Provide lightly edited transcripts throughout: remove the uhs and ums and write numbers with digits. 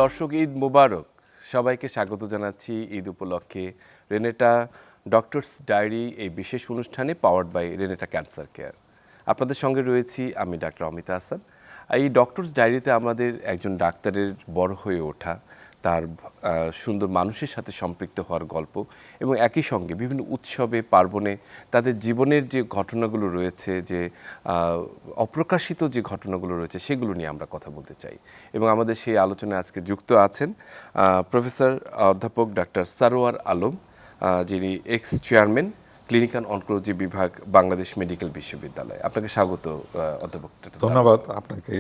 দর্শক, ঈদ মোবারক। সবাইকে স্বাগত জানাচ্ছি ঈদ উপলক্ষে রেনেটা ডক্টরস ডায়েরি এই বিশেষ অনুষ্ঠানে powered by Renata cancer care. আপনাদের সঙ্গে রয়েছি আমি ডাক্তার অমিতা হাসান। এই ডক্টরস ডায়েরিতে আমাদের একজন ডাক্তারের বড় হয়ে ওঠা, তার সুন্দর মানুষের সাথে সম্পৃক্ত হওয়ার গল্প এবং একই সঙ্গে বিভিন্ন উৎসবে পার্বণে তাদের জীবনের যে ঘটনাগুলো রয়েছে, যে অপ্রকাশিত যে ঘটনাগুলো রয়েছে, সেগুলো নিয়ে আমরা কথা বলতে চাই। এবং আমাদের সেই আলোচনায় আজকে যুক্ত আছেন প্রফেসর অধ্যাপক ডাক্তার সারোয়ার আলম, যিনি এক্স চেয়ারম্যান ক্লিনিক্যাল অনকোলজি বিভাগ, বাংলাদেশ মেডিকেল বিশ্ববিদ্যালয়। আপনাকে স্বাগত অধ্যাপক। ধন্যবাদ আপনাকে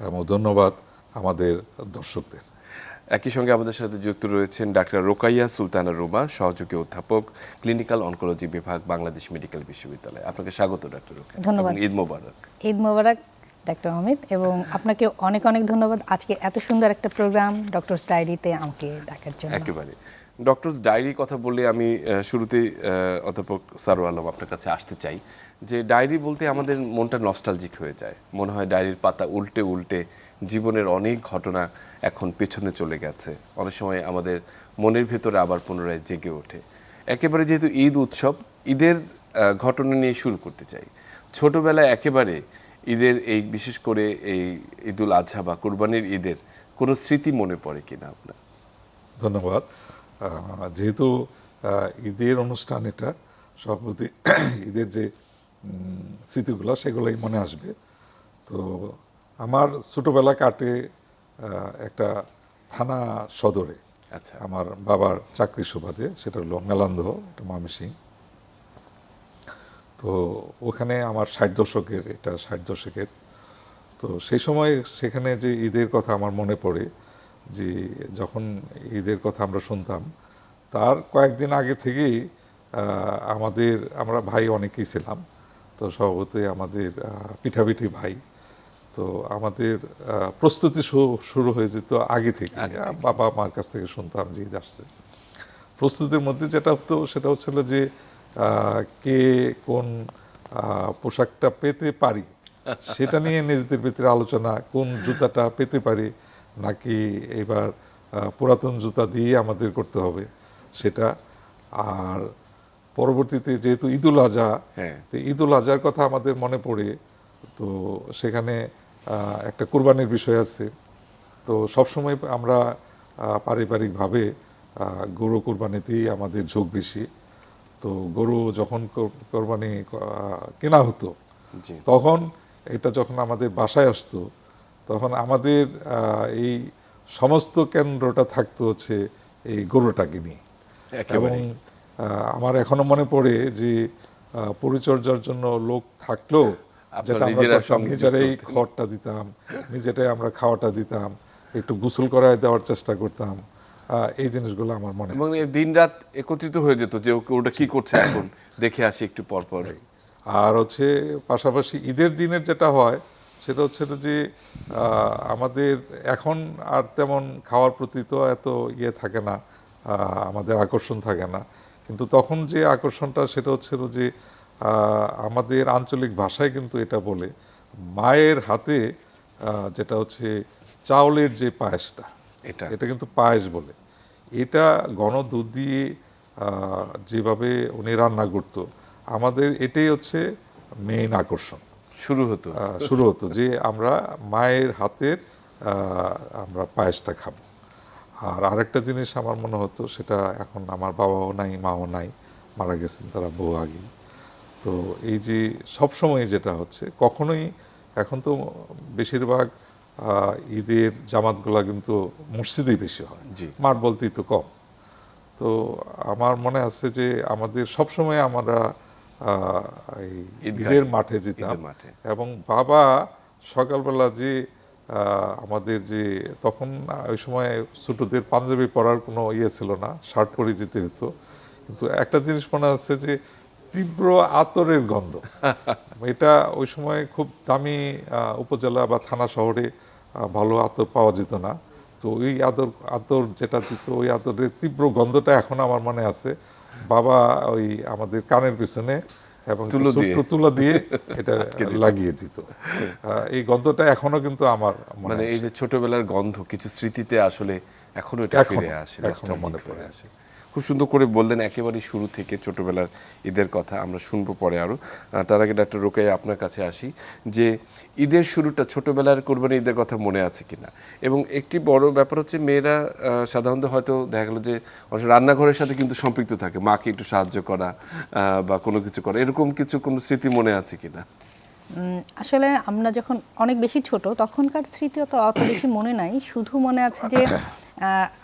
এবং ধন্যবাদ আমাদের দর্শকদের। একই সঙ্গে আমাদের সাথে যুক্ত রয়েছেন ডাক্তার রোকাইয়া সুলতানা রুমা, সহযোগী অধ্যাপক ক্লিনিক্যাল অনকোলজি বিভাগ, বাংলাদেশ মেডিকেল বিশ্ববিদ্যালয়। আপনাকে স্বাগত ডাক্তার রোকাইয়া। ধন্যবাদ। ঈদ মোবারক। ঈদ মোবারক ডাক্তার অমিত, এবং আপনাকে অনেক অনেক ধন্যবাদ আজকে এত সুন্দর একটা প্রোগ্রাম ডক্টরস ডায়েরিতে আমাকে ডাকার জন্য। একেবারে ডক্টরস ডায়েরি কথা বললে আমি শুরুতেই অধ্যাপক সারোয়ার আলম আপনার কাছে আসতে চাই যে ডায়েরি বলতে আমাদের মনটা নস্টালজিক হয়ে যায়। মনে হয় ডায়েরির পাতা উল্টে উল্টে জীবনের অনেক ঘটনা এখন পেছনে চলে গেছে, অনেক সময় আমাদের মনের ভেতরে আবার পুনরায় জেগে ওঠে। একেবারে যেহেতু ঈদ উৎসব, ঈদের ঘটনা নিয়ে শুরু করতে চাই। ছোটবেলায় একেবারে ঈদের এই বিশেষ করে এই ঈদুল আজহা বা কুরবানির ঈদের কোনো স্মৃতি মনে পড়ে কিনা আপনার? ধন্যবাদ। যেহেতু ঈদের অনুষ্ঠান, এটা সর্বপ্রতি ঈদের যে স্মৃতিগুলো সেগুলোই মনে আসবে। তো আমার ছোটোবেলা কাটে একটা থানা সদরে। আচ্ছা। আমার বাবার চাকরির সুবাদে, সেটা হলো মেলান্দহ, এটা ময়মনসিং। তো ওখানে আমার 60 দশকের, এটা 60 দশকের। তো সেই সময় সেখানে যে ঈদের কথা আমার মনে পড়ে, যে যখন ঈদের কথা আমরা শুনতাম তার কয়েকদিন আগে থেকেই আমরা ভাই অনেকেই ছিলাম, তো স্বভাবতই আমাদের পিঠাপিঠি ভাই। তো আমাদের প্রস্তুতি শুরু হয়ে যেত আগে থেকে। বাবা মার কাছ থেকে শুনতাম যে ঈদ আসছে। প্রস্তুতির মধ্যে যেটা হতো সেটা হচ্ছিল যে কে কোন পোশাকটা পেতে পারি সেটা নিয়ে নিজেদের ভিতরে আলোচনা, কোন জুতাটা পেতে পারি, নাকি এবার পুরাতন জুতা দিয়ে আমাদের করতে হবে সেটা। আর পরবর্তীতে যেহেতু ঈদুল আজহা, তো ঈদুল আজহার কথা আমাদের মনে পড়ে। তো সেখানে একটা কোরবানির বিষয় আছে। তো সবসময় আমরা পারিবারিকভাবে গরু কোরবানিতেই আমাদের ঝোঁক বেশি। তো গরু যখন কোরবানি কেনা হতো, তখন এটা যখন আমাদের বাসায় আসতো, তখন আমাদের এই সমস্ত কেন্দ্রটা থাকতো হচ্ছে এই গরুটাকে নিয়ে। এবং আমার এখনো মনে পড়ে যে পরিচর্যার জন্য লোক থাকলেও যেটা আমরা নিজেরাই খড়টা দিতাম, নিজেরাই আমরা খাওয়াটা দিতাম, একটু গোসল করায় দেওয়ার চেষ্টা করতাম। এই জিনিসগুলো আমার মনে এবং দিন রাত একত্রিত হয়ে যেত যে ওটা কি করছে এখন দেখে আসি একটু পর পর। আর হচ্ছে পাশাপাশি ঈদের দিনের যেটা হয় সেটা হচ্ছে যে আমাদের এখন আর তেমন খাওয়ার প্রতি তো এত থাকে না, আমাদের আকর্ষণ থাকে না। কিন্তু তখন যে আকর্ষণটা সেটা হচ্ছে যে আমাদের আঞ্চলিক ভাষায় কিন্তু এটা বলে মায়ের হাতে যেটা হচ্ছে চাউলের যে পায়েসটা, এটা কিন্তু পায়েস বলে। এটা ঘন দুধ দিয়ে যেভাবে উনি রান্না করতো, আমাদের এটাই হচ্ছে মেইন আকর্ষণ। শুরু হতো যে আমরা মায়ের হাতের আমরা পায়েসটা খাবো। আর আরেকটা জিনিস আমার মনে হতো, সেটা এখন আমার বাবাও নাই, মাও নাই, মারা গেছেন তারা বহু আগে। তো এই যে সবসময় যেটা হচ্ছে, কখনোই এখন তো বেশিরভাগ ঈদের জামাতগুলা কিন্তু মসজিদেই বেশি হয়, মাঠ বলতেই তো কম। তো আমার মনে আছে যে আমাদের সবসময় আমরা এই ঈদের মাঠে যেতাম, এবং বাবা সকালবেলা যে আমাদের যে তখন ওই সময় ছোটদের পাঞ্জাবি পরার কোনো ছিল না, শার্ট পরে যেতে হতো। কিন্তু একটা জিনিস মনে আছে যে তীব্র আতরের গন্ধ, এটা ওই সময় খুব দামি উপজেলা বা থানা শহরে ভালো আতর পাওয়া যেত না। তো ওই আতর যেটা দিত, ওই আতরের তীব্র গন্ধটা এখন আমার মনে আছে। বাবা ওই আমাদের কানের পিছনে এবং তুলো দিয়ে। ছোট্ট তুলো দিয়ে এটা লাগিয়ে দিত। এই গন্ধটা এখনো কিন্তু আমার মনে মানে এই আছে। যে ছোটবেলার গন্ধ কিছু স্মৃতিতে আসলে এখনো এটা ফিরে আসে, এখনো nostalgic মনে হয়ে পড়ে। আসে। খুব সুন্দর করে বললেন একেবারে শুরু থেকে ছোটবেলার ঈদের কথা আমরা শুনবো পরে আরো। তার আগে ডাক্তার রোকেয়া আপনার কাছে আসি যে ঈদের শুরুটা ছোটবেলার কোরবানি ঈদের কথা মনে আছে কিনা, এবং একটি বড় ব্যাপার হচ্ছে মেয়েরা সাধারণত হয়তো দেখা গেলো যে অবশ্য রান্নাঘরের সাথে কিন্তু সম্পৃক্ত থাকে, মাকে একটু সাহায্য করা বা কোনো কিছু করা, এরকম কিছু কোনো স্মৃতি মনে আছে কিনা? আসলে আমরা যখন অনেক বেশি ছোট তখনকার স্মৃতি অত বেশি মনে নাই, শুধু মনে আছে যে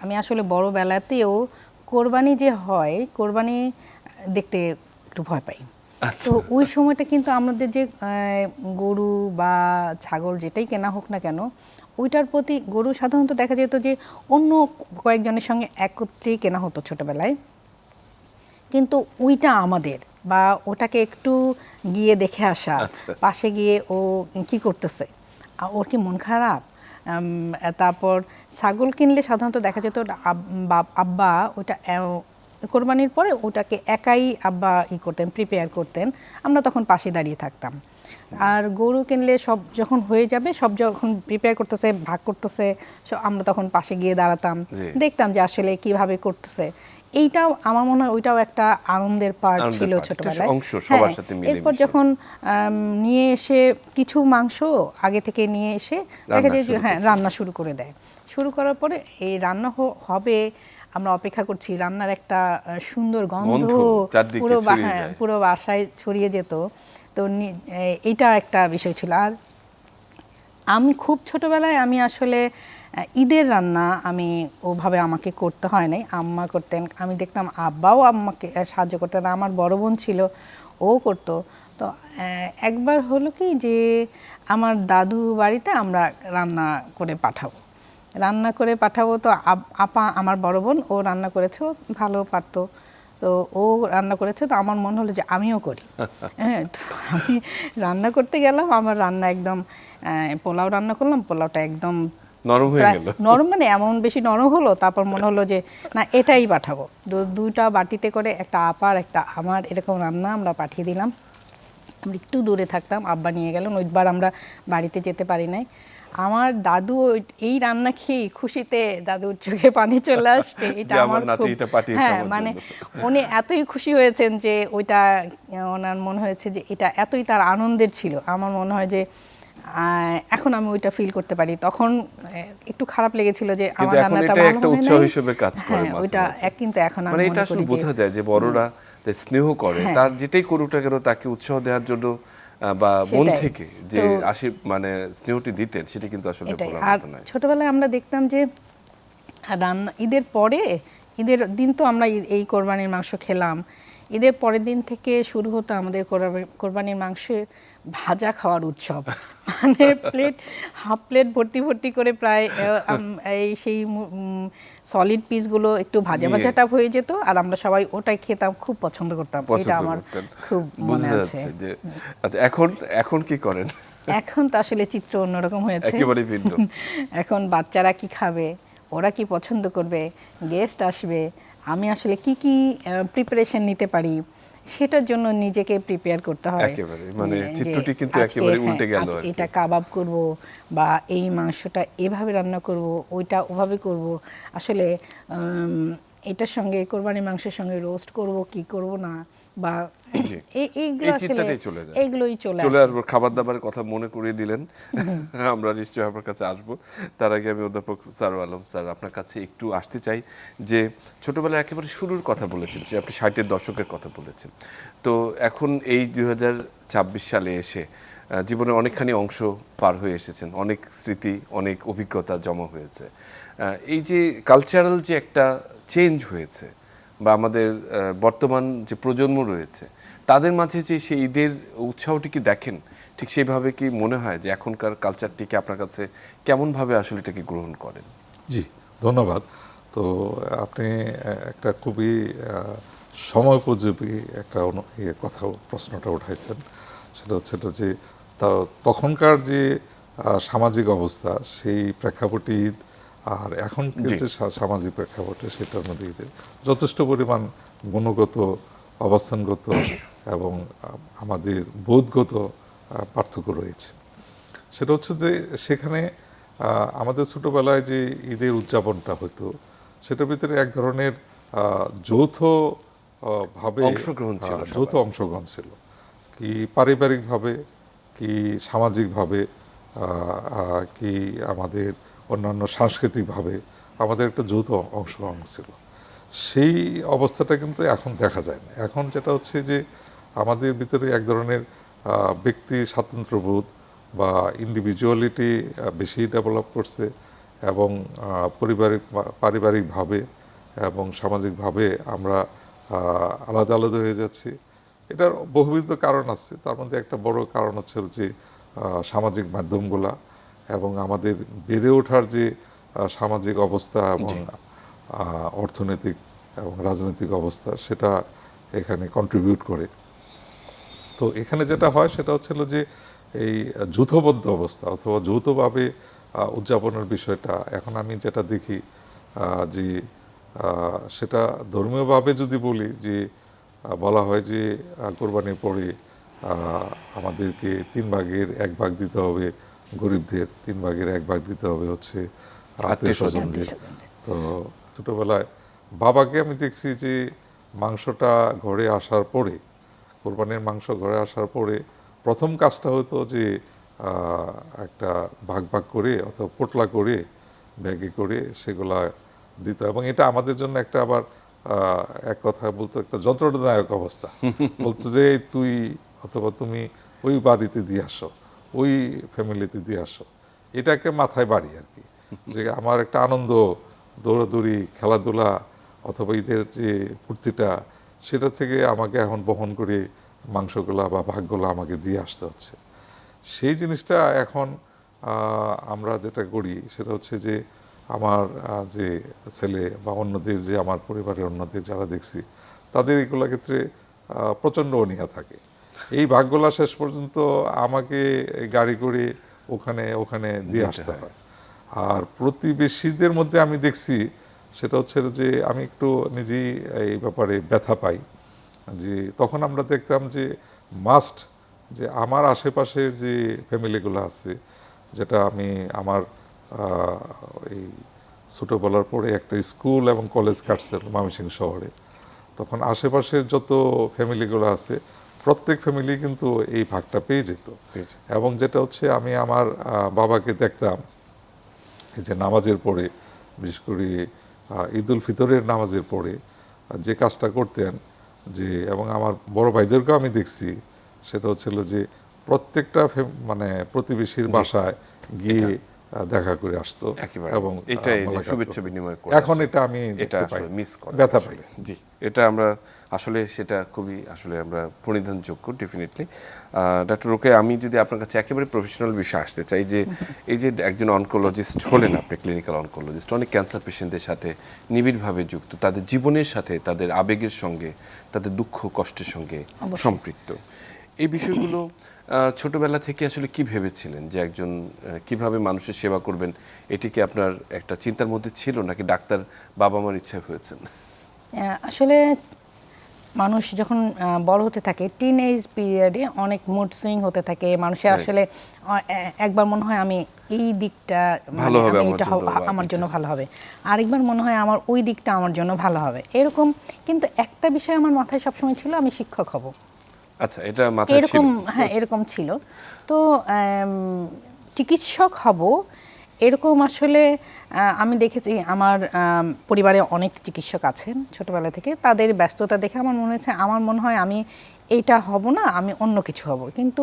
আমি আসলে বড় বেলাতেও কোরবানি যে হয়, কোরবানি দেখতে একটু ভয় পাই। তো ওই সময়টা কিন্তু আমাদের যে গরু বা ছাগল যেটাই কেনা হোক না কেন, ওইটার প্রতি, গরু সাধারণত দেখা যেত যে অন্য কয়েকজনের সঙ্গে একত্রেই কেনা হতো ছোটবেলায়, কিন্তু ওইটা আমাদের, বা ওটাকে একটু গিয়ে দেখে আসা, পাশে গিয়ে ও কি করতেছে, ওর কি মন খারাপ। তারপর ছাগল কিনলে সাধারণত দেখা যেত আব্বা ওটা কোরবানির পরে ওটাকে একাই আব্বা করতেন, প্রিপেয়ার করতেন, আমরা তখন পাশে দাঁড়িয়ে থাকতাম। আর গরু কিনলে সব যখন হয়ে যাবে, সব যখন প্রিপেয়ার করতেছে, ভাগ করতেছে, আমরা তখন পাশে গিয়ে দাঁড়াতাম, দেখতাম যে আসলে কিভাবে করতেছে। এইটাও আমার মনে হয় ওইটাও একটা আনন্দের পার্ট ছিল ছোটবেলায়। এরপর যখন নিয়ে এসে কিছু মাংস আগে থেকে নিয়ে এসে দেখা যায় যে রান্না শুরু করে দেয়, শুরু করার পরে এই রান্না হবে, আমরা অপেক্ষা করছি, রান্নার একটা সুন্দর গন্ধ পুরো বাসায় ছড়িয়ে যেত। তো এইটা একটা বিষয় ছিল। আর আমি খুব ছোটবেলায় আমি আসলে ঈদের রান্না আমি ওভাবে আমাকে করতে হয় নাই, আম্মা করতেন, আমি দেখতাম আব্বাও আম্মাকে সাহায্য করতেন, আমার বড় বোন ছিল ও করতো। তো একবার হলো কি যে আমার দাদু বাড়িতে আমরা রান্না করে পাঠাবো, তো আপা আমার বড় বোন ও রান্না করেছে, ও ভালো পারতো, তো ও রান্না করেছে, তো আমার মনে হলো যে আমিও করি। হ্যাঁ, তো আমি রান্না করতে গেলাম, আমার রান্না একদম পোলাও রান্না করলাম, পোলাওটা একদম নরম হয়ে গেল, নরম মানে এমন বেশি নরম হলো, তারপর মনে হলো যে না এটাই পাঠাবো। দুইটা বাটিতে করে, একটা আপার একটা আমার, এরকম রান্না আমরা পাঠিয়ে দিলাম। আমরা একটু দূরে থাকতাম, আব্বা নিয়ে গেলেন, ওইবার আমরা বাড়িতে যেতে পারি নাই। আমার দাদু এই রান্না খেয়ে খুশিতে দাদুর চোখে পানি চলে আসছে। এটা আমার খুব, হ্যাঁ, মানে উনি এতই খুশি হয়েছেন যে ওইটা ওনার মনে হয়েছে যে এটা এতই তার আনন্দের ছিল। আমার মনে হয় যে এখন আমি ওইটা ফিল করতে পারি, তখন একটু খারাপ লেগেছিল যে আমার রান্নাটা ভালো হয় না, উৎসাহ হিসেবে কাজ করে ওইটা, কিন্তু এখন আমি মনে করি যে বোঝা যায় যে বড়রা স্নেহ করে, তার যেটাই করুক না কেন তাকে উৎসাহ দেওয়ার জন্য বা মন থেকে যে মানে স্নেহটি দিতেন, সেটা কিন্তু আসলে বলার মতো নয়। ছোটবেলায় আমরা দেখতাম যে রান্না ঈদের পরে, ঈদের দিন তো আমরা এই কোরবানির মাংস খেলাম, ঈদের পরের দিন থেকে শুরু হতো আমাদের কোরবানির মাংসের ভাজা খাওয়ার উৎসব। মানে হাফ প্লেট ভর্তি করে প্রায় এই সেই সলিড পিসগুলো একটু ভাজাটা হয়ে যেত, আর আমরা সবাই ওটাই খেতাম, খুব পছন্দ করতাম। এটা আমার খুব মনে আছে। আচ্ছা, এখন কি করেন? এখন তো আসলে চিত্র অন্যরকম হয়েছে, একেবারে ভিন্ন। এখন বাচ্চারা কি খাবে, ওরা কি পছন্দ করবে, গেস্ট আসবে, আমি আসলে কি প্রিপারেশন নিতে পারি, সেটার জন্য নিজেকে প্রিপেয়ার করতে হয়। একেবারে মানে চিত্রটি কিন্তু একেবারে উল্টে গেল। এটা কাবাব করব, বা এই মাংসটা এভাবে রান্না করব, ওইটা ওভাবে করব, আসলে এটার সঙ্গে কোরবানির মাংসের সঙ্গে রোস্ট করব কি করব না, বা এইগুলোই চলে আসবে। খাবার দাবারের কথা মনে করিয়ে দিলেন, আমরা নিশ্চয়ই আপনার কাছে আসবো। তার আগে আমি অধ্যাপক সারওয়ার আলম স্যার আপনার কাছে একটু আসতে চাই যে ছোটবেলায় একেবারে শুরুর কথা বলেছেন, যে আপনি 60-এর দশকের কথা বলেছেন, তো এখন এই 2026 সালে এসে জীবনের অনেকখানি অংশ পার হয়ে এসেছেন, অনেক স্মৃতি, অনেক অভিজ্ঞতা জমা হয়েছে। এই যে কালচারাল যে একটা চেঞ্জ হয়েছে, বা আমাদের বর্তমান যে প্রজন্ম রয়েছে তাদের মাঝে যে সেই ঈদের উৎসাহটি কি দেখেন, ঠিক সেইভাবে কি মনে হয় যে এখনকার কালচারটিকে আপনার কাছে কেমনভাবে আসলে এটাকে গ্রহণ করেন? জি, ধন্যবাদ। তো আপনি একটা খুবই সময়োপযোগী একটা প্রশ্নটা উঠাইছেন। সেটা হচ্ছে যে তখনকার যে সামাজিক অবস্থা, সেই প্রেক্ষাপটে ঈদ আর এখন যে সামাজিক প্রেক্ষাপটে, সেটার মধ্যে ঈদের যথেষ্ট পরিমাণ গুণগত, অবস্থানগত এবং আমাদের বোধগত পার্থক্য রয়েছে। সেটা হচ্ছে যে সেখানে আমাদের ছোটোবেলায় যে ঈদের উদযাপনটা হতো সেটার ভিতরে এক ধরনের যৌথ ভাবে অংশগ্রহণ ছিল যৌথ অংশগ্রহণ ছিল, কি পারিবারিকভাবে, কি সামাজিকভাবে, কি আমাদের অন্যান্য সাংস্কৃতিকভাবে আমাদের একটা যৌথ অংশগ্রহণ ছিল। সেই অবস্থাটা কিন্তু এখন দেখা যায় না। এখন যেটা হচ্ছে যে আমাদের ভিতরে এক ধরনের ব্যক্তি স্বাতন্ত্র্যবোধ বা ইন্ডিভিজুয়ালিটি বেশি ডেভেলপ করছে এবং পারিবারিকভাবে এবং সামাজিকভাবে আমরা আলাদা আলাদা হয়ে যাচ্ছি। এটার বহুবিধ কারণ আছে, তার মধ্যে একটা বড় কারণ হচ্ছে যে সামাজিক মাধ্যমগুলা এবং আমাদের বেড়ে ওঠার যে সামাজিক অবস্থা এবং অর্থনৈতিক এবং রাজনৈতিক অবস্থা সেটা এখানে কন্ট্রিবিউট করে। তো এখানে যেটা হয় সেটা হচ্ছিল যে এই যৌথবদ্ধ অবস্থা অথবা যৌথভাবে উদযাপনের বিষয়টা এখন আমি যেটা দেখি যে সেটা ধর্মীয়ভাবে যদি বলি যে বলা হয় যে কোরবানির পরে আমাদেরকে 3 ভাগের 1 ভাগ দিতে হবে গরিবদের, 3 ভাগের 1 ভাগ দিতে হবে হচ্ছে আত্মীয় স্বজনদের। তো ছোটবেলায় বাবাকে আমি দেখছি যে মাংসটা ঘরে আসার পরে, কোরবানির মাংস ঘরে আসার পরে প্রথম কাজটা হতো যে একটা ভাগ ভাগ করে অথবা পোটলা করে ব্যাগে করে সেগুলা দিত। এবং এটা আমাদের জন্য একটা আবার এক কথা বলতো একটা যন্ত্রণাদায়ক অবস্থা। বলতো যে তুই অথবা তুমি ওই বাড়িতে দিয়ে আসো, ওই ফ্যামিলিতে দিয়ে আসো। এটাকে মাথায় বাড়ি আর কি, যে আমার একটা আনন্দ, দৌড়াদৌড়ি, খেলাধুলা অথবা ঈদের যে ফুর্তিটা সেটা থেকে আমাকে এখন বহন করে মাংসগুলা বা ভাগগুলো আমাকে দিয়ে আসতে হচ্ছে। সেই জিনিসটা এখন আমরা যেটা করি সেটা হচ্ছে যে আমার যে ছেলে বা অন্যদের, যে আমার পরিবারের অন্যদের যারা দেখছি তাদের এগুলো ক্ষেত্রে প্রচণ্ড অনীহা থাকে। এই ভাগগুলা শেষ পর্যন্ত আমাকে গাড়ি করে ওখানে ওখানে দিয়ে আসতে হয়। আর প্রতিবেশীদের মধ্যে আমি দেখছি সেটা হচ্ছে যে আমি একটু নিজেই এই ব্যাপারে ব্যথা পাই, যে তখন আমরা দেখতাম যে মাস্ট যে আমার আশেপাশের যে ফ্যামিলিগুলো আছে, যেটা আমি আমার এই ছোটোবেলার পরে একটা স্কুল এবং কলেজ কাটছিল ময়মনসিংহ শহরে, তখন আশেপাশের যত ফ্যামিলিগুলো আছে প্রত্যেক ফ্যামিলি কিন্তু এই ভাগটা পেয়ে যেত। এবং যেটা হচ্ছে আমি আমার বাবাকে দেখতাম যে নামাজের পরে, বিশেষ করে ঈদ উল ফিতরের নামাজের পরে যে কাজটা করতেন, যে এবং আমার বড় ভাইদেরকেও আমি দেখছি সেটা হচ্ছিল যে প্রত্যেকটা মানে প্রতিবেশীর বাসায় গিয়ে দেখা করে আসতো এবং শুভেচ্ছা বিনিময় করে। এখন এটা আমি এটা আসলে মিস করি, ব্যথা পাই। জি, এটা আমরা আসলে সেটা খুবই আসলে আমরা পরিধানযোগ্য ডেফিনেটলি। ডক্টর রোকেয়া, আমি যদি আপনার কাছে একেবারে প্রফেশনাল বিষয়ে আসতে চাই, যে এই যে একজন অনকোলজিস্ট হলেন আপনি, ক্লিনিক্যাল অনকোলজিস্ট, অনেক ক্যান্সার পেশেন্টদের সাথে নিবিড়ভাবে যুক্ত, তাদের জীবনের সাথে, তাদের আবেগের সঙ্গে, তাদের দুঃখ কষ্টের সঙ্গে সম্পৃক্ত। এই বিষয়গুলো ছোটবেলা থেকে আসলে কি ভেবেছিলেন যে একজন কিভাবে মানুষের সেবা করবেন, এটি কি আপনার একটা চিন্তার মধ্যে ছিল নাকি ডাক্তার বাবা মার ইচ্ছা হয়েছেন? আসলে মানুষ যখন বড় হতে থাকে টিন এজ পিরিয়ডে অনেক মুড সুইং হতে থাকে মানুষের। আসলে একবার মনে হয় আমি এই দিকটা ভালো হবে, আমার জন্য ভালো হবে, আরেকবার মনে হয় আমার ওই দিকটা আমার জন্য ভালো হবে, এরকম। কিন্তু একটা বিষয় আমার মাথায় সবসময় ছিল, আমি শিক্ষক হব। আচ্ছা, এটা মাথায় ছিল? এরকম, হ্যাঁ, এরকম ছিল। তো চিকিৎসক হব এরকম আসলে আমি দেখেছি আমার পরিবারে অনেক চিকিৎসক আছেন ছোটবেলা থেকে, তাদের ব্যস্ততা দেখে আমার মনে হয় আমি এইটা হব না, আমি অন্য কিছু হব। কিন্তু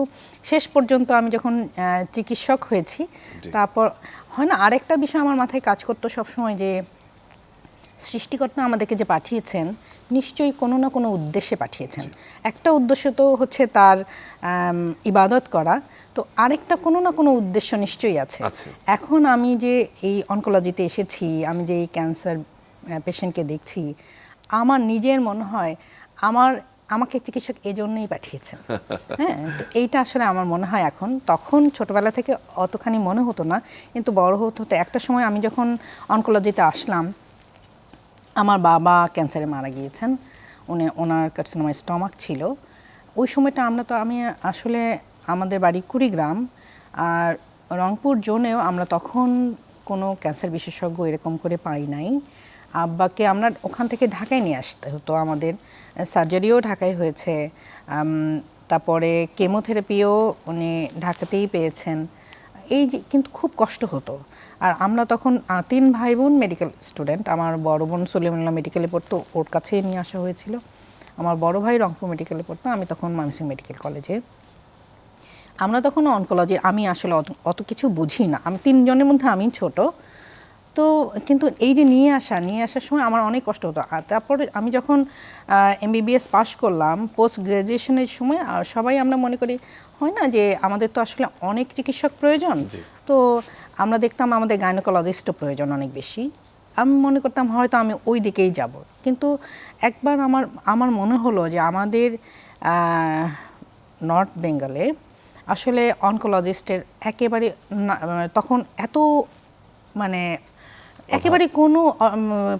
শেষ পর্যন্ত আমি যখন চিকিৎসক হয়েছি, তারপর হয় না, আরেকটা বিষয় আমার মাথায় কাজ করতো সবসময়, যে সৃষ্টিকর্তা আমাদেরকে যে পাঠিয়েছেন নিশ্চয়ই কোনো না কোনো উদ্দেশ্যে পাঠিয়েছেন। একটা উদ্দেশ্য তো হচ্ছে তার ইবাদত করা, তো আরেকটা কোনো না কোনো উদ্দেশ্য নিশ্চয়ই আছে। এখন আমি যে এই অনকোলজিতে এসেছি, আমি যে এই ক্যান্সার পেশেন্টকে দেখছি, আমার নিজের মনে হয় আমাকে চিকিৎসক এজন্যই পাঠিয়েছেন। হ্যাঁ, তো এইটা আসলে আমার মনে হয় এখন, তখন ছোটবেলা থেকে অতখানি মনে হতো না, কিন্তু বড় হতে হতে একটা সময় আমি যখন অনকোলজিতে আসলাম, আমার বাবা ক্যান্সারে মারা গিয়েছেন। ওনার কার্সিনোমা স্টমাক ছিল, ওই সময়টা আমি আসলে আমাদের বাড়ি কুড়িগ্রাম, আর রংপুর জোনেও আমরা তখন কোনো ক্যান্সার বিশেষজ্ঞ এরকম করে পাই নাই। আব্বাকে আমরা ওখান থেকে ঢাকায় নিয়ে আসতে হতো, আমাদের সার্জারিও ঢাকায় হয়েছে, তারপরে কেমোথেরাপিও উনি ঢাকাতেই পেয়েছেন। এই যে কিন্তু খুব কষ্ট হতো। আর আমরা তখন 3 ভাই বোন মেডিকেল স্টুডেন্ট। আমার বড় বোন সলিমুল্লাহ মেডিকেলে পড়তো, ওর কাছেই নিয়ে আসা হয়েছিল। আমার বড় ভাই রংপুর মেডিকেলে পড়তো, আমি তখন ময়মনসিংহ মেডিকেল কলেজে। আমরা তখন অনকোলজি, আমি আসলে অত কিছু বুঝি না, আমি 3 জনের মধ্যে আমি ছোট। তো কিন্তু এই যে নিয়ে আসার সময় আমার অনেক কষ্ট হতো। আর তারপরে আমি যখন MBBS পাশ করলাম, পোস্ট গ্রাজুয়েশনের সময় সবাই আমরা মনে করি, হয় না যে আমাদের তো আসলে অনেক চিকিৎসক প্রয়োজন, তো আমরা দেখতাম আমাদের গাইনোকোলজিস্টও প্রয়োজন অনেক বেশি। আমি মনে করতাম হয়তো আমি ওই দিকেই যাব। কিন্তু একবার আমার মনে হলো যে আমাদের নর্থ বেঙ্গলে আসলে অনকোলজিস্টের একেবারে তখন এত মানে একেবারে কোনো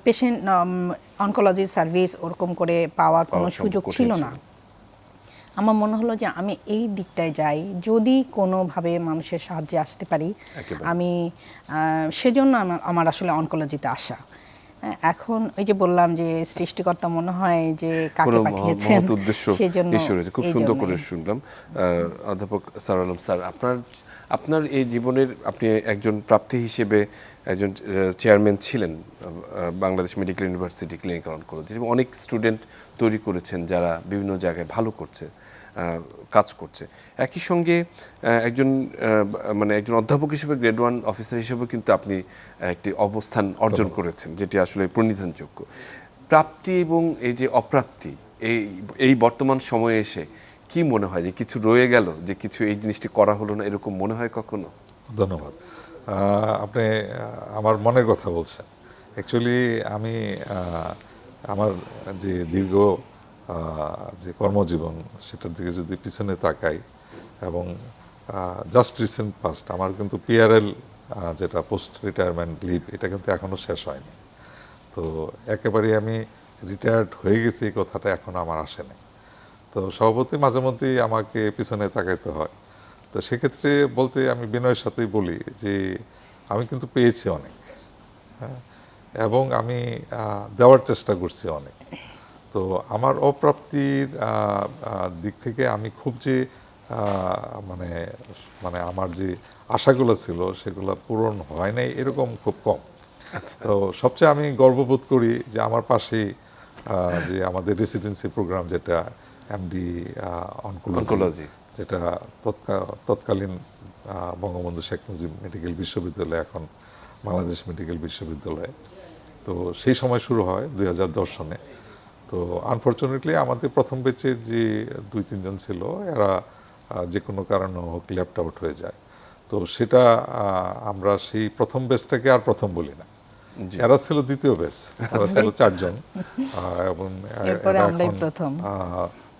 পেশেন্ট অনকোলজি সার্ভিস ওরকম করে পাওয়ার কোনো সুযোগ ছিল না। আমার মনে হলো যে আমি এই দিকটায় যাই, যদি কোনোভাবে মানুষের সাহায্যে আসতে পারি আমি, সেজন্য আমার আসলে অনকোলজিতে আসা। এখন ওই যে বললাম যে সৃষ্টিকর্তা মনে হয় যে কাকে পাঠিয়েছেন, সেজন্য খুব সুন্দর করে শুনলাম। অধ্যাপক স্যার আলম স্যার, আপনার এই জীবনের, আপনি একজন প্রাপ্তি হিসেবে একজন চেয়ারম্যান ছিলেন Bangladesh medical university clinical oncology, এবং অনেক স্টুডেন্ট তৈরি করেছেন যারা বিভিন্ন জায়গায় ভালো করছে, কাজ করছে। একই সঙ্গে একজন অধ্যাপক হিসেবে গ্রেড 1 অফিসার হিসেবেও কিন্তু আপনি একটি অবস্থান অর্জন করেছেন, যেটি আসলে প্রণিধানযোগ্য। প্রাপ্তি এবং এই যে অপ্রাপ্তি, এই বর্তমান সময়ে এসে কি মনে হয় যে কিছু রয়ে গেল, যে কিছু এই জিনিসটি করা হলো না, এরকম মনে হয় কখনো? ধন্যবাদ। আপনি আমার মনের কথা বলছেন। অ্যাকচুয়ালি আমি আমার যে দীর্ঘ যে কর্মজীবন, সেটার দিকে যদি পিছনে তাকাই, এবং জাস্ট রিসেন্ট পাস্ট আমার কিন্তু PRL, যেটা পোস্ট রিটায়ারমেন্ট লিভ, এটা কিন্তু এখনও শেষ হয়নি। তো একেবারে আমি রিটায়ার্ড হয়ে গেছি এই কথাটা এখন আমার আসে নাই। তো সভাপতি মাঝে মধ্যেই আমাকে পিছনে তাকাইতে হয়। তো সেক্ষেত্রে বলতে আমি বিনয়ের সাথেই বলি যে আমি কিন্তু পেয়েছি অনেক, হ্যাঁ, এবং আমি দেওয়ার চেষ্টা করছি অনেক। তো আমার অপ্রাপ্তির দিক থেকে আমি খুব যে মানে মানে আমার যে আশাগুলো ছিল সেগুলো পূরণ হয় নাই এরকম খুব কম। তো সবচেয়ে আমি গর্ববোধ করি যে আমার পাশে যে আমাদের রেসিডেন্সি প্রোগ্রাম, যেটা MD অনকোলজি, যেটা তৎকালীন বঙ্গবন্ধু শেখ মুজিব মেডিকেল বিশ্ববিদ্যালয়, এখন বাংলাদেশ মেডিকেল বিশ্ববিদ্যালয়। তো সেই সময় শুরু হয় 2010 সনে। তো আনফর্চুনেটলি আমাদের প্রথম ব্যাচের যে 2-3 জন ছিল, এরা যে কোনো কারণে হোক লেফট আউট হয়ে যায়। তো সেটা আমরা সেই প্রথম ব্যাচটাকে আর প্রথম বলি না, এরা ছিল দ্বিতীয় ব্যাচ, এরা ছিল 4 জন। এবং এখন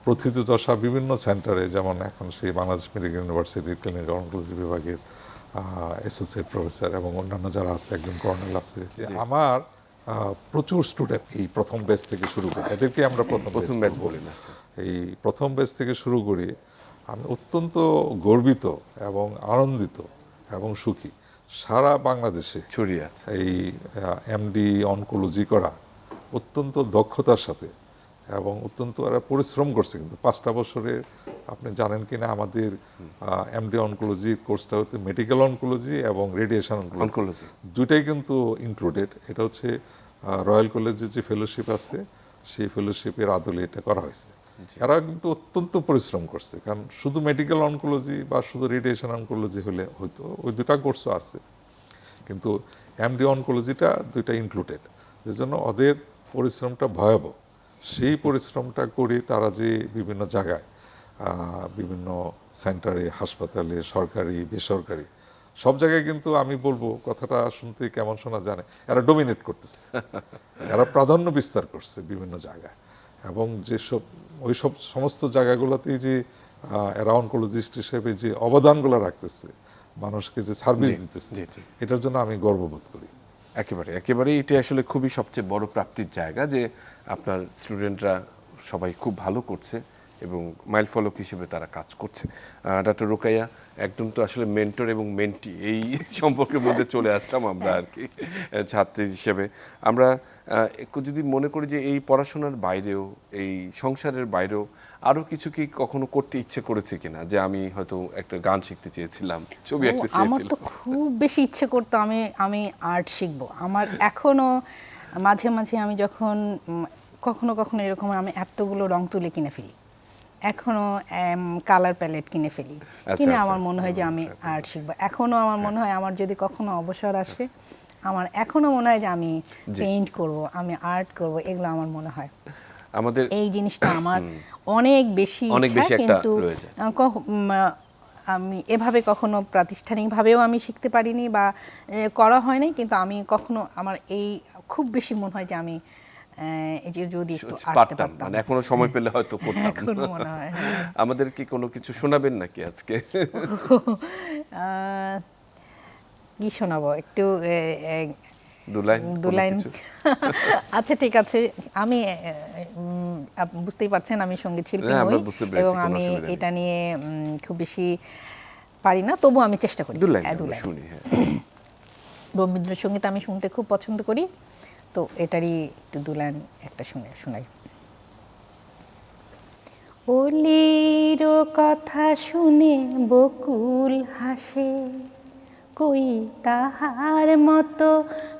প্রথিতযশা বিভিন্ন সেন্টারে, যেমন এখন সেই বাংলাদেশ মেডিকেল ইউনিভার্সিটির ক্লিনিক্যাল অনকোলজি বিভাগের অ্যাসোসিয়েট প্রফেসর এবং অন্যান্য যারা আছে, একজন কর্নেল আছে। আমার প্রচুর স্টুডেন্ট এই প্রথম ব্যাচ থেকে শুরু করে, এদেরকে আমরা প্রথম ব্যাচ বলি না। এই প্রথম ব্যাচ থেকে শুরু করে আমি অত্যন্ত গর্বিত এবং আনন্দিত এবং সুখী। সারা বাংলাদেশে ছড়িয়ে আছে এই MD অনকোলজি করা অত্যন্ত দক্ষতার সাথে, এবং অত্যন্ত এরা পরিশ্রম করছে। কিন্তু 5টা বছরে আপনি জানেন কিনা, আমাদের MD অনকোলজি কোর্সটা হচ্ছে মেডিকেল অনকোলজি এবং রেডিয়েশন অনকোলজি, দুইটাই কিন্তু ইনক্লুডেড। এটা হচ্ছে রয়্যাল কলেজে যে ফেলোশিপ আছে, সেই ফেলোশিপের আদলে এটা করা হয়েছে। এরা কিন্তু অত্যন্ত পরিশ্রম করছে, কারণ শুধু মেডিকেল অনকোলজি বা শুধু রেডিয়েশন অনকোলজি হলে হয়তো ওই দুটা কোর্সও আছে, কিন্তু MD অনকোলজিটা দুইটা ইনক্লুডেড, যে জন্য ওদের পরিশ্রমটা ভয়াবহ। সেই পরিশ্রমটা করে তারা যে বিভিন্ন জায়গায়, বিভিন্ন সেন্টারে, হাসপাতালে, সরকারি বেসরকারি সব জায়গায়, কিন্তু আমি বলবো, কথাটা শুনতে কেমন শোনা জানে, এরা ডোমিনেট করতেছে, এরা প্রাধান্য বিস্তার করছে বিভিন্ন জায়গায়। এবং যেসব ওইসব সমস্ত জায়গাগুলোতেই যে এরা অনকোলজিস্ট হিসেবে যে অবদানগুলো রাখতেছে, মানুষকে যে সার্ভিস দিতেছে, এটার জন্য আমি গর্ববোধ করি। একেবারে এটা আসলে খুবই সবচেয়ে বড় প্রাপ্তির জায়গা, যে আপনার স্টুডেন্টরা সবাই খুব ভালো করছে এবং মাইল ফলক হিসেবে তারা কাজ করছে। ডক্টর রোকাইয়া, একদম তো আসলে মেন্টর এবং মেন্টি এই সম্পর্কের মধ্যে চলে আসলাম আমরা আর কি ছাত্রী হিসেবে। আমরা একটু যদি মনে করি যে এই পড়াশোনার বাইরেও, এই সংসারের বাইরেও আরও কিছু কি কখনো করতে ইচ্ছে করেছে কিনা, যে আমি হয়তো একটা গান শিখতে চেয়েছিলাম, ছবি আঁকতে আমার তো চেয়েছিলাম? খুব বেশি ইচ্ছে করতো আমি আর্ট শিখবো। আমার এখনো মাঝে মাঝে আমি যখন কখনো কখনো এরকম আমি এতগুলো রং তুলি কিনে ফেলি, এখনো কালার প্যালেট কিনে ফেলি, কিনে আমার মনে হয় যে আমি আর্ট শিখবো। এখনো আমার মনে হয় আমার যদি কখনো অবসর আসে, আমার এখনো মনে হয় যে আমি পেইন্ট করব, আমি আর্ট করব, এগুলো আমার মনে হয়। আমাদের এই জিনিসটা আমার অনেক বেশি ইচ্ছা, কিন্তু আমি এভাবে কখনো প্রাতিষ্ঠানিকভাবেও আমি শিখতে পারিনি বা করা হয়নি। কিন্তু আমি কখনো আমার এই খুব বেশি মনে হয় যে আমি এই যে যদি একটু আঁকতে পারতাম, মানে এখনো সময় পেলে হয়তো করতাম। এখনো মনে হয়। আমাদের কি কোনো কিছু শোনাবেন নাকি আজকে? কি শোনাবো, একটু দু লাইন? আচ্ছা ঠিক আছে। আমি বুঝতেই পারছেন আমি সঙ্গীত শিল্পী নই এবং আমি এটা নিয়ে খুব বেশি পারি না, তবু আমি চেষ্টা করি। দু লাইন শুনি। রবীন্দ্রসঙ্গীত আমি শুনতে খুব পছন্দ করি, তো এটারই একটু দু লাইন একটা শোনাই। ওলির কথা শুনে বকুল হাসে, কই তাহার মতো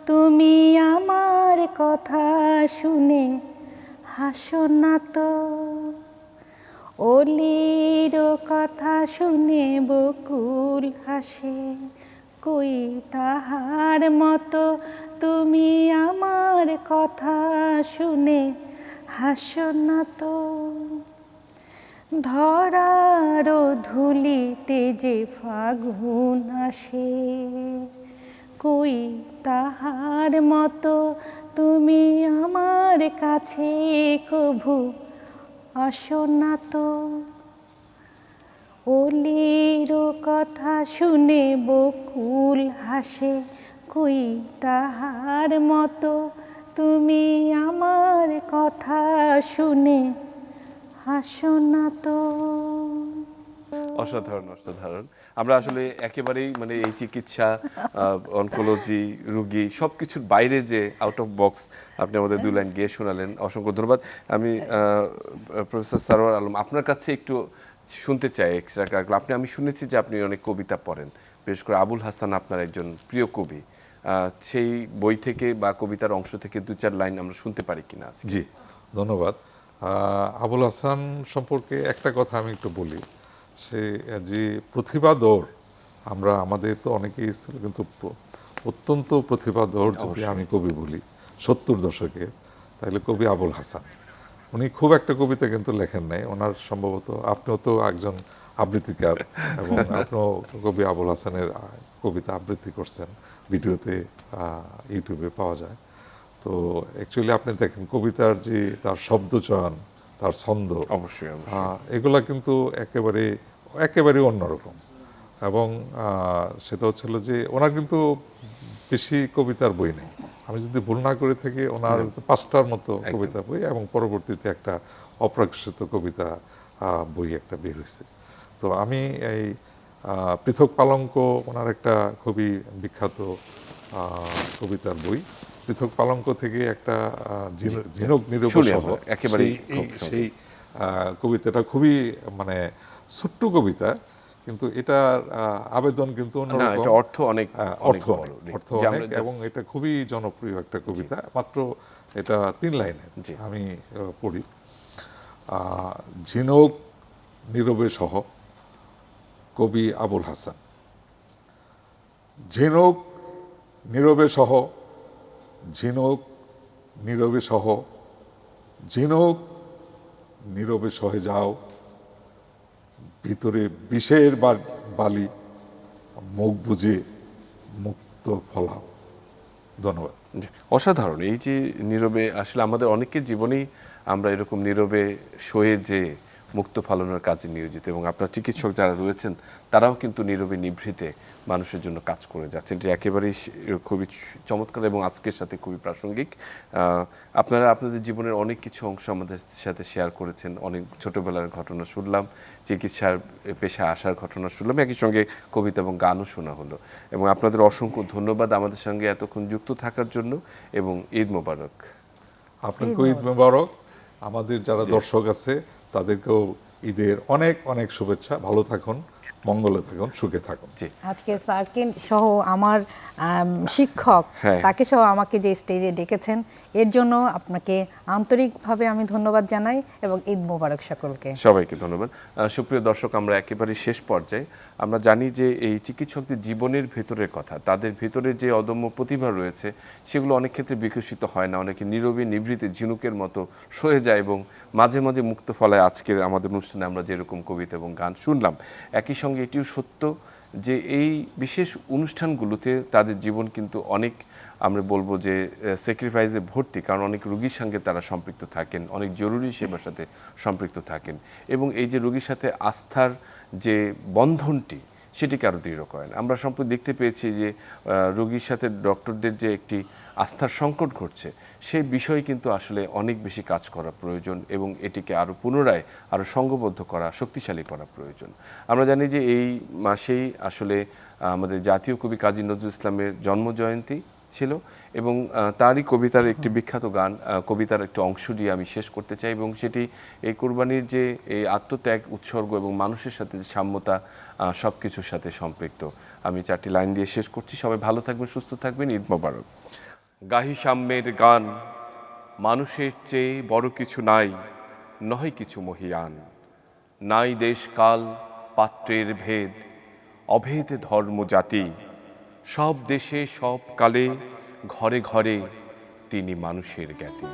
তুমি আমার কথা শুনে হাসো না তো। ওলির কথা শুনে বকুল হাসে, কই তাহার মতো তুমি আমার কথা শুনে হাসো না তো। ধরার ধুলিতে যে ফাগুন আসে, কই তাহার মতো তুমি আমার কাছে কভু আসো না তো। ওলির কথা শুনে বকুল হাসে, কই তাহার মতো তুমি আমার কথা শুনে হাসো না তো। অসাধারণ, অসাধারণ। আমরা আসলে একেবারেই মানে এই চিকিৎসা, অনকোলজি রোগী সবকিছুর বাইরে যে আউট অফ বক্স আপনি আমাদের দু লাইন গিয়ে শোনালেন, অসংখ্য ধন্যবাদ। আমি প্রফেসর সারোয়ার আলম আপনার কাছে একটু শুনতে চাই এক্সট্রা। আমি শুনেছি যে আপনি অনেক কবিতা পড়েন, বিশেষ করে আবুল হাসান আপনার একজন প্রিয় কবি। সেই বই থেকে বা কবিতার অংশ থেকে দু চার লাইন আমরা শুনতে পারি কিনা? জি, ধন্যবাদ। আবুল হাসান সম্পর্কে একটা কথা আমি একটু বলি। সে যে প্রতিভাধর, আমরা আমাদের তো অনেকেই ছিল, কিন্তু অত্যন্ত প্রতিভাধর যদি আমি কবি বলি 70 দশকে, তাহলে কবি আবুল হাসান। উনি খুব একটা কবিতা কিন্তু লেখেন নাই, ওনার সম্ভবত, আপনিও তো একজন আবৃত্তিকার এবং আপনিও কবি আবুল হাসানের কবিতা আবৃত্তি করছেন, ভিডিওতে ইউটিউবে পাওয়া যায়। তো অ্যাকচুয়ালি আপনি দেখেন কবিতার যে তার শব্দচয়ন, তার ছন্দ, অবশ্যই এগুলা কিন্তু একেবারে অন্যরকম। এবং সেটা হচ্ছিল যে ওনার কিন্তু বেশি কবিতার বই নেই, আমি যদি ভুল না করে থাকি ওনার 5টার মতো কবিতা বই, এবং পরবর্তীতে একটা অপ্রকাশিত কবিতা বই একটা বের হয়েছে। তো আমি এই পৃথক পালঙ্ক ওনার একটা খুবই বিখ্যাত কবিতার বই। পৃথক পালঙ্ক থেকে একটা ঝিনুক নীরব সহ সেই কবিতাটা খুবই মানে ছোট্ট কবিতা, কিন্তু এটার আবেদন কিন্তু অন্যরকম, অর্থ অনেক, এবং এটা খুবই জনপ্রিয় একটা কবিতা। মাত্র এটা 3 লাইনের, আমি পড়ি। ঝিনুক নীরবে সহ, কবি আবুল হাসান। ঝিনুক নীরবে সহ, ঝিনুক নীরবে সহ, ঝিনুক নীরবে সহে যাও, ভিতরে বিষের বালি, মুখ বুঝে মুক্ত ফলাও। ধন্যবাদ। অসাধারণ। এই যে নীরবে, আসলে আমাদের অনেকের জীবনেই আমরা এরকম নীরবে সয়ে যে মুক্ত ফলনের কাজে নিয়োজিত, এবং আপনার চিকিৎসক যারা রয়েছেন তারাও কিন্তু নীরবে নিভৃতে মানুষের জন্য কাজ করে যাচ্ছেন। এটি একেবারেই খুবই চমৎকার এবং আজকের সাথে খুবই প্রাসঙ্গিক। আপনারা আপনাদের জীবনের অনেক কিছু অংশ আমাদের সাথে শেয়ার করেছেন। অনেক ছোটবেলার ঘটনা শুনলাম, চিকিৎসার পেশায় আসার ঘটনা শুনলাম, একই সঙ্গে কবিতা এবং গানও শোনা হলো। এবং আপনাদের অসংখ্য ধন্যবাদ আমাদের সঙ্গে এতক্ষণ যুক্ত থাকার জন্য, এবং ঈদ মোবারক। আপনাকে ঈদ মোবারক। আমাদের যারা দর্শক আছে তাদেরকেও ঈদের অনেক অনেক শুভেচ্ছা। ভালো থাকুন, মঙ্গলে থাকুন, সুখে থাকুন। জি, আজকে স্যারকে সহ আমার শিক্ষক হ্যাঁ। তাকে সহ আমাকে যে স্টেজে ডেকেছেন এর জন্য আপনাকে আন্তরিকভাবে আমি ধন্যবাদ জানাই, এবং ঈদ মোবারক সকলকে। সবাইকে ধন্যবাদ। সুপ্রিয় দর্শক, আমরা একেবারে শেষ পর্যায়ে। আমরা জানি যে এই চিকিৎসকদের জীবনের ভেতরের কথা, তাদের ভেতরে যে অদম্য প্রতিভা রয়েছে সেগুলো অনেক ক্ষেত্রে বিকশিত হয় না, অনেকে নীরবে নিভৃতে ঝিনুকের মতো সয়ে যায় এবং মাঝে মাঝে মুক্ত ফলায়। আজকের আমাদের অনুষ্ঠানে আমরা যেরকম কবিতা এবং গান শুনলাম, একই সঙ্গে এটিও সত্য যে এই বিশেষ অনুষ্ঠানগুলোতে তাদের জীবন কিন্তু অনেক, আমরা বলবো যে স্যাক্রিফাইসে ভর্তি, কারণ অনেক রোগীর সঙ্গে তারা সম্পৃক্ত থাকেন, অনেক জরুরি সেবার সাথে সম্পৃক্ত থাকেন, এবং এই যে রোগীর সাথে আস্থার যে বন্ধনটি সেটিকে আরও দৃঢ় করেন। আমরা সম্প্রতি দেখতে পেয়েছি যে রোগীর সাথে ডক্টরদের যে একটি আস্থার সংকট ঘটছে, সেই বিষয়ে কিন্তু আসলে অনেক বেশি কাজ করা প্রয়োজন, এবং এটিকে আরও পুনরায় আরও সংঘবদ্ধ করা, শক্তিশালী করা প্রয়োজন। আমরা জানি যে এই মাসেই আসলে আমাদের জাতীয় কবি কাজী নজরুল ইসলামের জন্মজয়ন্তী ছিল, এবং তারই কবিতার একটি বিখ্যাত গান, কবিতার একটি অংশ দিয়ে আমি শেষ করতে চাই, এবং সেটি এই কোরবানির যে এই আত্মত্যাগ, উৎসর্গ এবং মানুষের সাথে যে সাম্যতা, সব কিছুর সাথে সম্পৃক্ত। আমি 4টি লাইন দিয়ে শেষ করছি। সবাই ভালো থাকবেন, সুস্থ থাকবেন, ঈদ মোবারক। গাহি সাম্যের গান, মানুষের চেয়ে বড় কিছু নাই, নয় কিছু মহিয়ান। নাই দেশ কাল পাত্রের ভেদ, অভেদ ধর্ম জাতি। সব দেশে সব কালে, ঘরে ঘরে তিনি মানুষের জ্ঞাতি।